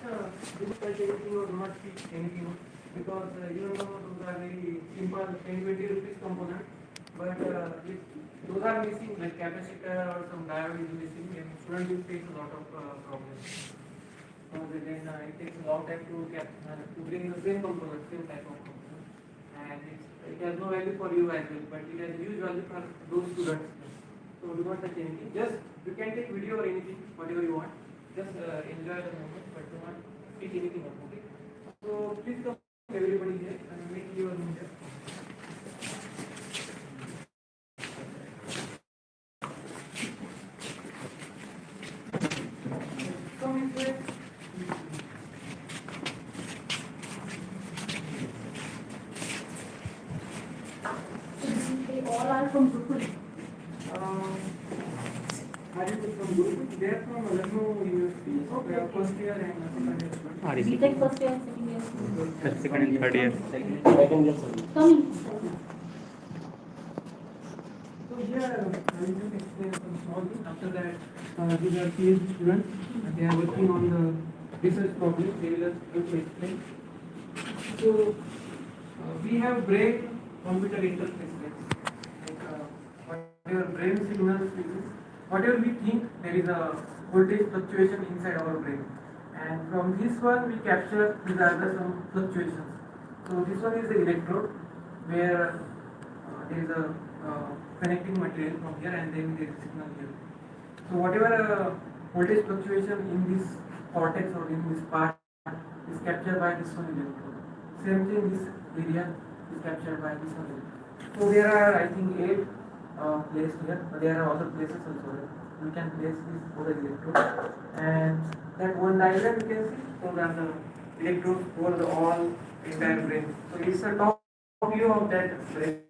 do not touch anything or do not fix anything because even though those are very simple 10-20 rupees component, but if those are missing, like capacitor or some diode is missing, then student will face a lot of problems. So then it takes a long time to bring the same component, same type of component, and it has no value for you as well, but it has a huge value for those students. So do not touch anything. Just you can take video or anything, whatever you want. Just enjoy the moment, but do not pick anything up. Okay. So please come everybody here and make your room here. Come in here. They all are from Gurukul. Are you from Gurukul? They are from Lucknow University. Okay. First year and second year. BTech first year and second year. Second and third year. Come in. So here I will just explain some small things. After that, these are PhD students and they are working on the research problem. They will also explain. So we have brain-computer interface. Whatever brain signals we use, whatever we think, there is a voltage fluctuation inside our brain, and from this one we capture these are the some fluctuations. So this one is the electrode where there is a connecting material from here, and then there is signal here. So whatever voltage fluctuation in this cortex or in this part is captured by this one electrode. Same thing, this area is captured by this one electrode. So there are, I think, 8 placed here, but there are other places also. We can place this over the electrode, and that one diagram you can see, so that the electrodes over the all entire brain. So it's a top view of that brain.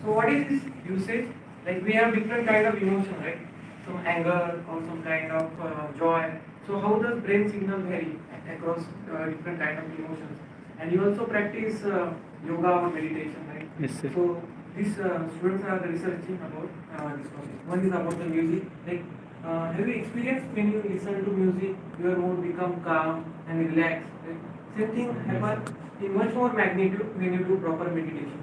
So what is this usage? Like we have different kind of emotion, right? Some anger or some kind of joy. So how does brain signal vary across different kind of emotions? And you also practice yoga or meditation, right? Yes, sir. So these students are researching about this topic. One is about the music. Like, have you experienced when you listen to music, your mood become calm and relaxed? Right? Same thing happens in much more magnitude when you do proper meditation.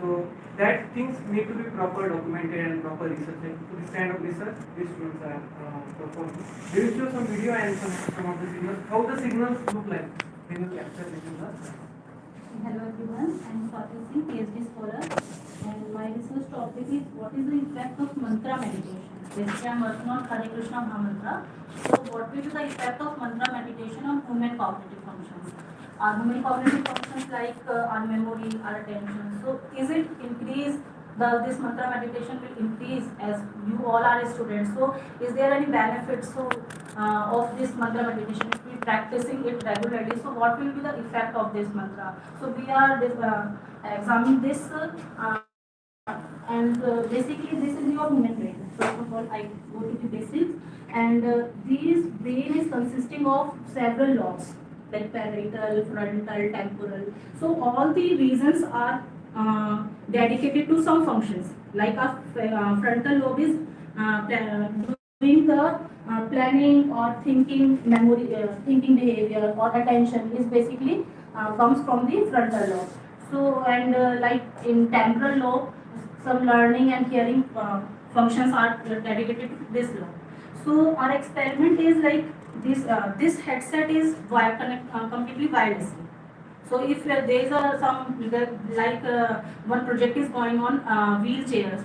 So that things need to be proper documented and proper research. So this kind of research, these students are performing. They will show some video and some of the signals. How the signals look like when you capture the signals. Hello everyone, I am Swati Singh, PhD scholar, and my research topic is what is the effect of mantra meditation. Basically, I am working on Hare Krishna Maha. So, what will be the effect of mantra meditation on human cognitive functions? Our human cognitive functions like our memory, our attention. So, is it increase? This mantra meditation will increase as you all are students. So, is there any benefits of this mantra meditation if we practicing it regularly? So, what will be the effect of this mantra? So, we are examining this, and basically, this is your human brain. First of all, I go to the basics, and this brain is consisting of several lobes like parietal, frontal, temporal. So, all the regions are dedicated to some functions. Like our frontal lobe is doing the planning or thinking, memory, thinking behavior or attention is basically comes from the frontal lobe. So and like in temporal lobe, some learning and hearing functions are dedicated to this lobe. So our experiment is like this. This headset is completely wireless. So if there is some one project is going on wheelchairs,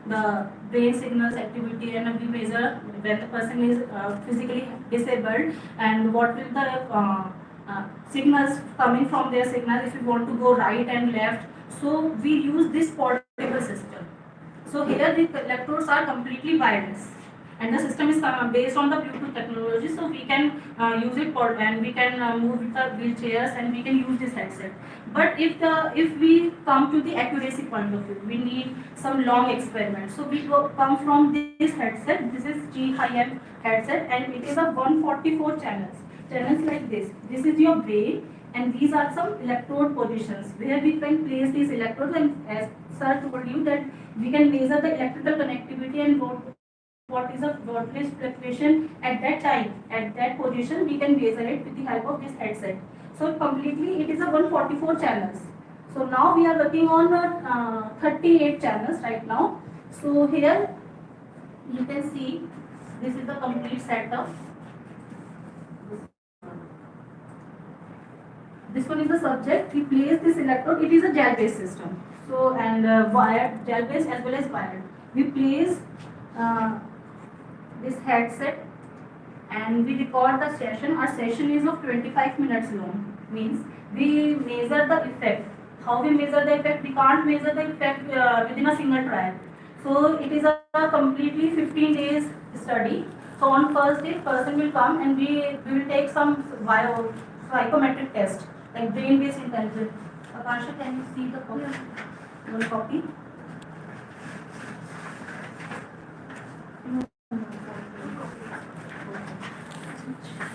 the brain signals activity, and we measure when the person is physically disabled and what will the signals coming from their signal if you want to go right and left. So we use this portable system. So here the electrodes are completely wireless. And the system is based on the Bluetooth technology, so we can use it for, and we can move the wheelchairs, and we can use this headset. But if we come to the accuracy point of view, we need some long experiments. So we come from this headset. This is G-HIM headset, and it is a 144 channels like this. This is your brain, and these are some electrode positions where we can place these electrodes. And as sir told you that we can measure the electrical connectivity and what is the voltage fluctuation at that time, at that position, we can measure it with the help of this headset. So completely it is a 144 channels. So now we are working on 38 channels right now. So here you can see this is the complete setup. This one is the subject. We place this electrode. It is a gel-based system. So and wired, gel-based as well as wired. We place uh, this headset and we record the session. Our session is of 25 minutes long. Means we measure the effect. How we measure the effect? We can't measure the effect within a single trial. So it is a completely 15 days study. So on first day, person will come and we will take some psychometric test like brain-based intelligence. Akasha, can you see the copy? One copy.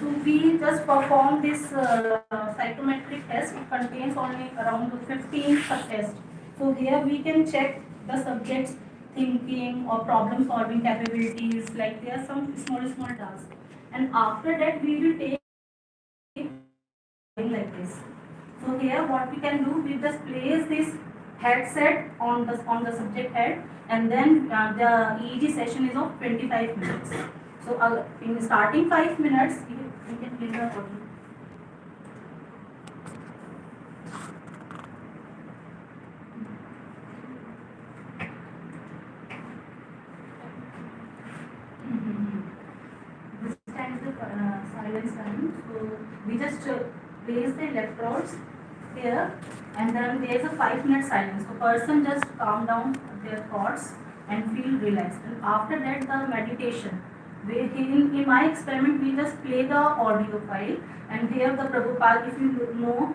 So we just perform this psychometric test. It contains only around 15 sub-tests. So here we can check the subject's thinking or problem solving capabilities. Like there are some small tasks. And after that we will take like this. So here what we can do, we just place this headset on the subject head, and then the EEG session is of 25 minutes. So in starting 5 minutes, we can play the audio. This time is the silence time. So we just place the electrodes here, and then there is a 5-minute silence. So person just calm down their thoughts and feel relaxed. And after that, the meditation. In my experiment, we just play the audio file, and here the Prabhupada, if you know,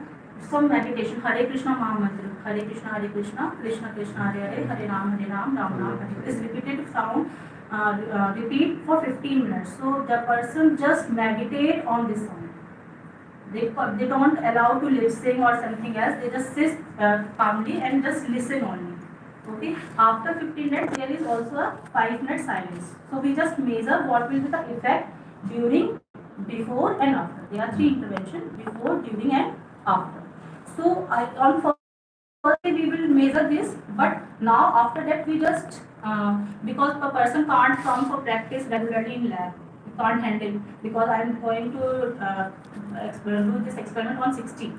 some meditation, Hare Krishna Mahamantra, Hare Krishna, Krishna Krishna, Hare Hare, Ram, Ram Ram. This repetitive sound repeat for 15 minutes. So the person just meditate on this sound. They don't allow to lip sync or something else. They just sit calmly and just listen only. Okay. After 15 minutes, there is also a 5-minute silence. So we just measure what will be the effect during, before, and after. There are 3 interventions: before, during, and after. So on first day we will measure this, but now after that we just because the person can't come for practice regularly in lab, can't handle, because I am going to do this experiment on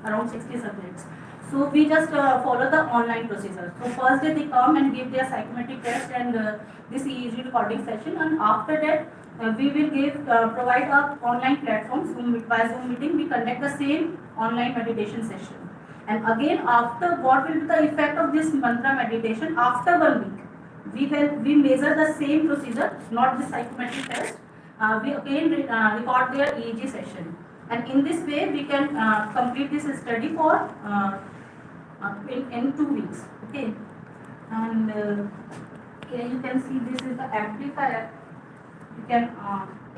around 60 subjects. So we just follow the online procedure. So first day they come and give their psychometric test and this EEG recording session, and after that we will provide a online platform. By Zoom meeting we conduct the same online meditation session. And again, after, what will be the effect of this mantra meditation after 1 week? We measure the same procedure, not the psychometric test. We again record their EEG session, and in this way we can complete this study for in 2 weeks. Okay, and here you can see this is the amplifier. You can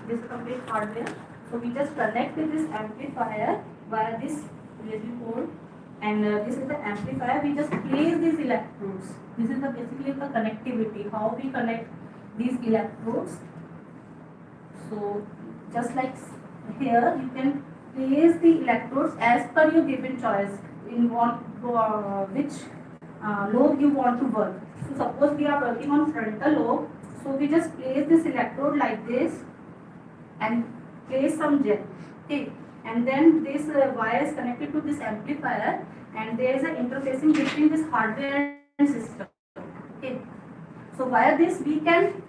this complete hardware. So we just connect with this amplifier via this USB port. And this is the amplifier. We just place these electrodes. This is basically the connectivity, how we connect these electrodes. So just like here, you can place the electrodes as per your given choice in which lobe you want to work. So suppose we are working on frontal lobe, so we just place this electrode like this and place some gel. Okay. And then this wire is connected to this amplifier, and there is an interfacing between this hardware and system. Okay. So via this we can,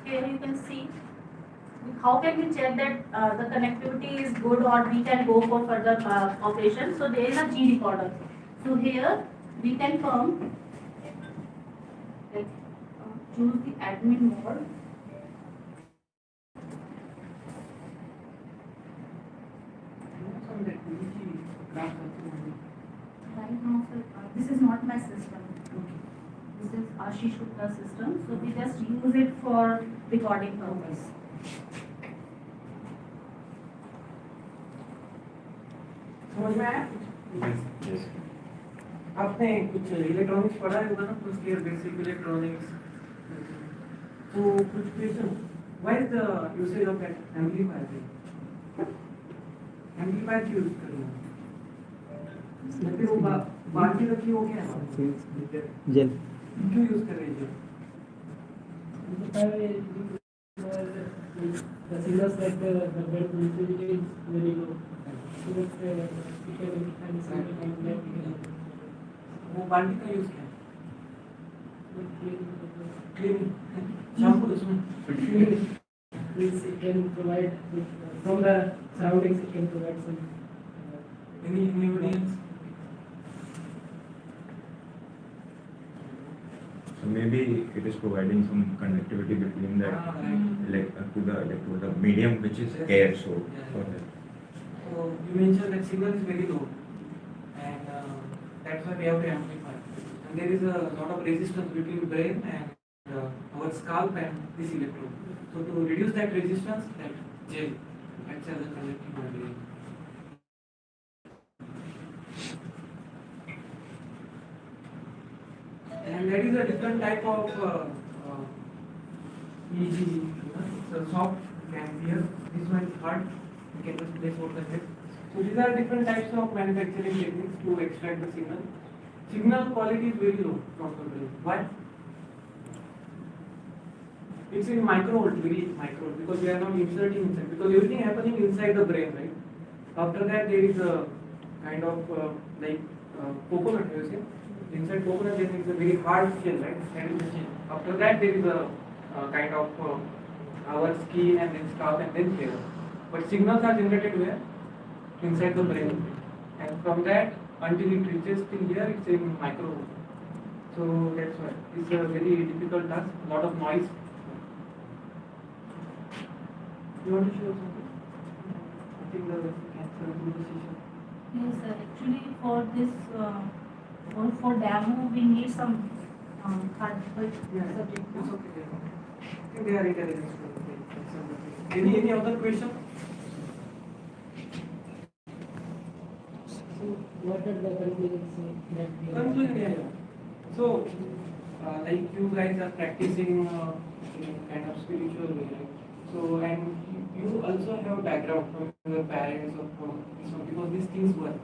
here you can see, how can we check that the connectivity is good or we can go for further operation. So there is a G recorder. So here we can come, like, choose the admin mode. Right now, sir, this is not my system. This is Ashish Gupta's system. So we just use it for recording purpose. समझ में आया? Yes. आपने कुछ electronics पढ़ा है होगा ना, कुछ क्लियर बेसिक इलेक्ट्रॉनिक्स, तो कुछ question Why is the usage of that amplifier thing? Amplifier क्यों यूज कर रहे हैं? या फिर वो बाल्टी रखी हो क्या है? जेल क्यों यूज कर रहे हैं? The signals that the bed sensitivity is very low. So that we can वो बाल्टी का यूज क्या है? क्लीन शैम्पू उसमें means it can provide from the surroundings. It can provide some. anybody else? So maybe it is providing some conductivity between that, to the medium which is air. So for that. So you mentioned that signal is very low, and that's why we have to amplify. And there is a lot of resistance between brain and our scalp and this electrode. So to reduce that resistance, that gel acts as a conducting material. And that is a different type of EEG. It's a soft can here. This one is hard. You can just place over the head. So these are different types of manufacturing techniques to extract the signal. Signal quality is very low from the brain. Why? It's in microvolt, very microvolt, because we are not inserting inside. Because everything happening inside the brain, right? After that, there is a kind of coconut, you see. Inside coconut there is a very hard shell, right? That is the shell. After that there is a kind of our skin and then scalp and then hair. But signals are generated where? Inside the brain. And from that until it reaches till here, it's in microvolt. So that's why it's a very difficult task. A lot of noise. You want to show something? I think the cancer session. Yes, sir. Actually, for this, for demo, we need some practical Yeah, subject. it's okay. I think they are intelligent. Any other question? So what are the conclusions that we have? Conclusion, yeah. So, like you guys are practicing in kind of spiritual way, right? So, and you also have background from your parents or from this one because these things work.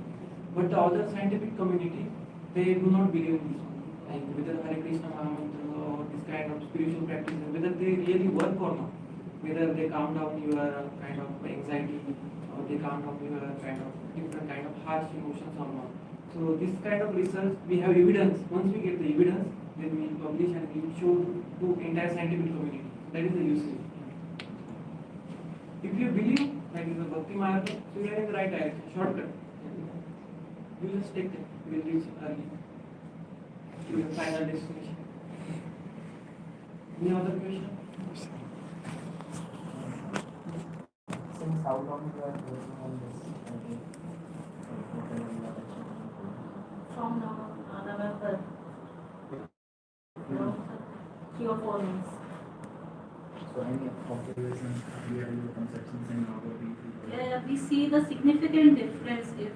But the other scientific community, they do not believe in this one. Like whether Hare Krishna Mahamantra or this kind of spiritual practices, whether they really work or not. Whether they calm down your kind of anxiety or they calm down your kind of different kind of harsh emotions or not. So this kind of research, we have evidence. Once we get the evidence, then we publish and we show to entire scientific community. That is the usage. If you believe that is a Bhakti Marga, so you are in the right direction, shortcut. You just take it, you will reach early to your final destination. Any other question? Since how long you are working on this? From now, November, 3 or 4 months. So any observations, real conceptions and how do we We see the significant difference if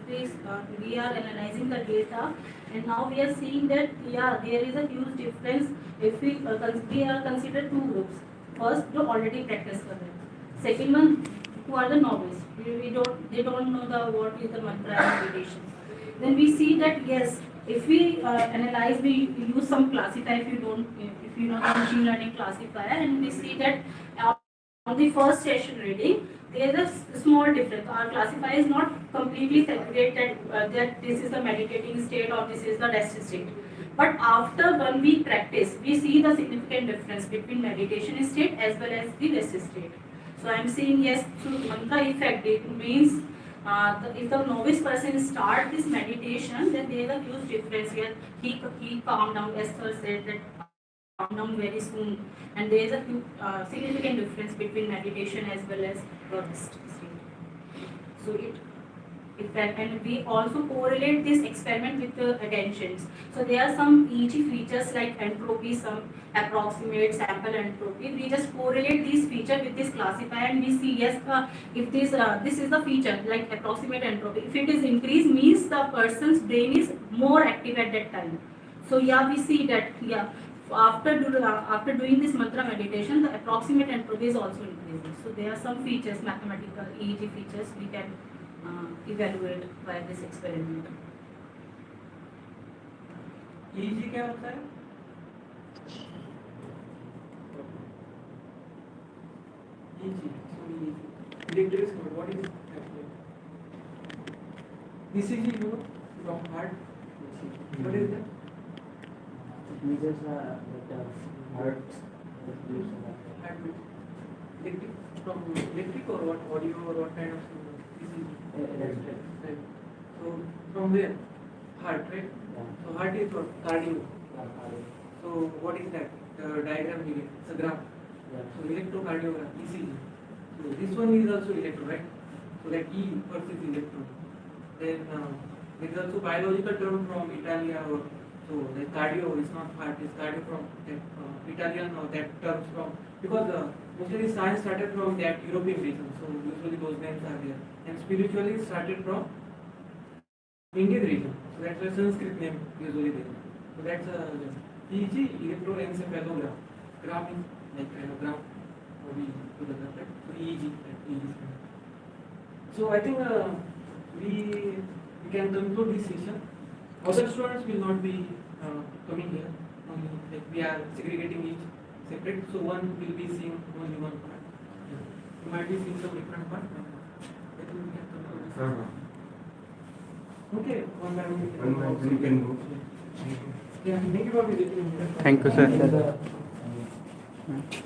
we are analyzing the data, and now we are seeing that there is a huge difference if we are consider two groups. First, जो already practice कर रहे हैं. Second one, who are the novice. They don't know what is the mantra and meditation. Then we see that yes, if we analyze, we use some classifier. If you know the machine learning classifier, and we see that on the first session reading, there is a small difference. Our classifier is not completely segregated that this is the meditating state or this is the rest state. But after 1 week practice, we see the significant difference between meditation state as well as the rest state. So I am saying yes, through mantra effect, it means if the novice person start this meditation, then there is a huge difference here. He calm down, as sir said, that calm down very soon, and there is a significant difference between meditation as well as the rest state. So and we also correlate this experiment with the attentions. So there are some EEG features like entropy, some approximate sample entropy. We just correlate these features with this classifier, and we see yes, if this is the feature like approximate entropy. If it is increased, means the person's brain is more active at that time. So we see that After doing this mantra meditation, the approximate entropy is also increasing. So there are some features, mathematical EEG features, we can evaluate by this experiment. EEG क्या होता है? EEG, so EEG, electric what is actually? ECG, you know, from heart. What is that? It measures the heart rate. Heartbeat. Electric, from electric or what? Audio or what kind of ECG? Electric. Right. So from where? Heart, right? Yeah. So heart is what? Cardio. Yeah. So what is that? The diagram here. It's a graph. Yeah. So electrocardiogram, ECG. So this one is also electro, right? So that E first is electro. Then there is also biological term from Italia or so the cardio is not heart, it's cardio from that Italian or that terms from because mostly science started from that European region. So usually those names are there. And spiritually started from Indian region. So that's a Sanskrit name usually there. So that's a EEG, electroencephalogram. Graph is like kind of graph. Or we put the graph, right? So EEG, EEG. So I think we can conclude this session. Other students will not be coming here. Only like we are segregating each separate. So one will be seeing only one part. You might be seeing some different part. I think we can conclude this session. Okay, one by one. You can move. Yeah, thank you for visiting. Thank you, sir. Yeah.